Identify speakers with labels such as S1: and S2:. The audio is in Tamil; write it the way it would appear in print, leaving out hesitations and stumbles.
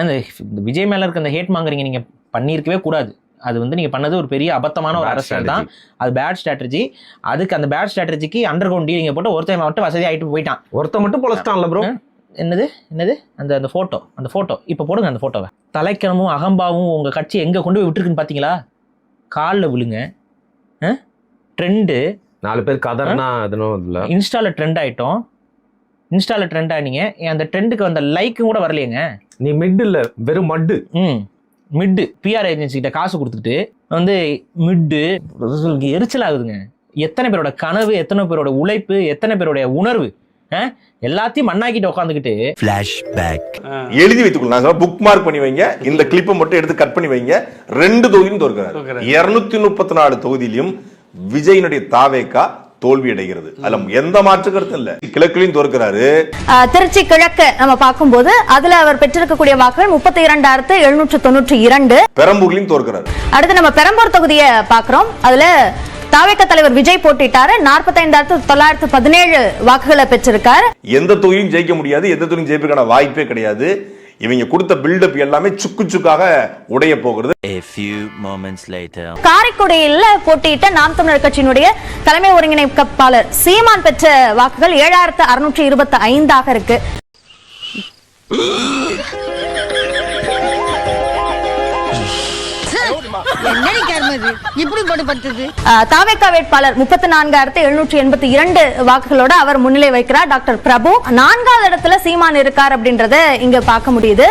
S1: இந்த விஜய் மேல இருக்க அந்த ஹேட் மாங்கறீங்க நீங்க பண்ணியிருக்கவே கூடாது. அது வந்து நீங்க பண்ணது ஒரு பெரிய அபத்தமான ஒரு அரசியல் தான். அது பேட் ஸ்ட்ராட்டஜி. அதுக்கு அந்த பேட் ஸ்ட்ராட்டஜிக்கு அண்டர் கிரவுண்ட் டீலிங்க போட்டு ஒருத்தன் மட்டும் வசதி ஆயிட்டு போயிட்டான்.
S2: ஒருத்த மட்டும் பொழச்சிட்டான்ல ப்ரோ.
S1: என்னது அந்த போட்டோ இப்ப போடுங்க. அந்த போட்டோவை தலைக்கணமும் அகம்பாவும் உங்க கட்சி எங்க கொண்டு போய் விட்டுருக்குன்னு பாத்தீங்களா? காலில் விழுங்க. ட்ரெண்டு
S2: 4 பேர் கதர்னா அதுல
S1: இன்ஸ்டால ட்ரெண்ட் ஆயிட்டோம். இன்ஸ்டால ட்ரெண்ட் ஆனீங்க. அந்த ட்ரெண்டுக்கு வந்த லைக்கும் கூட வரலையேங்க.
S2: நீ மிட் இல்ல வெறும் மட்டு.
S1: மிட்டு பிஆர் ஏஜென்சி கிட்ட காசு கொடுத்துட்டு வந்து மிட்டு எரிச்சல் ஆகுதுங்க. எத்தனை பேரோட கனவு, எத்தனை பேரோட உழைப்பு, எத்தனை பேரோட உணர்வு எல்லாத்தையும் மண்ணாக்கிட்டு உட்காந்துக்கிட்டு
S3: எழுதி வைத்துக்கொள்ள புக் மார்க் பண்ணி வைங்க. இந்த கிளிப்பை மட்டும் எடுத்து கட் பண்ணி வைங்க. 2 தொகுதியும் தோற்கிறார். 234 தொகுதியிலும் விஜயினுடைய தாவேகா தோல்வி அடைகிறது. அதுல எந்த மாற்று கருத்து இல்ல. கிழக்கிலையும் தோற்கிறாரு.
S4: திருச்சி கிழக்கு நம்ம பார்க்கும்போது அதுல அவர் பெற்றிருக்கக்கூடிய வாக்குகள் 32,792.
S3: பெரம்பூர்லயும் தோற்கிறாரு.
S4: அடுத்து நம்ம பெரம்பூர் தொகுதியை பாக்குறோம். அதுல தாவேகா தலைவர் விஜய் போட்டிட்டாரு. 45,917 வாக்குகளை பெற்றிருக்காரு.
S3: எந்த தொகுதியும் ஜெயிக்க முடியாது. எந்த தொகுதியும் ஜெயிப்பதற்கான வாய்ப்பே கிடையாது. இவங்க கொடுத்த பில்டப் எல்லாமே சுக்காக உடைய போகிறது.
S4: காரைக்குடியில் போட்டியிட்ட நாம் தமிழர் கட்சியினுடைய தலைமை ஒருங்கிணைப்பாளர் சீமான் பெற்ற வாக்குகள் 7,625 இருக்கு. தாவேகா வேட்பாளர் 34,782 வாக்குகளோட அவர் முன்னிலை வைக்கிறார். டாக்டர் பிரபு 4வது இடத்துல சீமான் இருக்கார் அப்படின்றத இங்க பார்க்க முடியுது.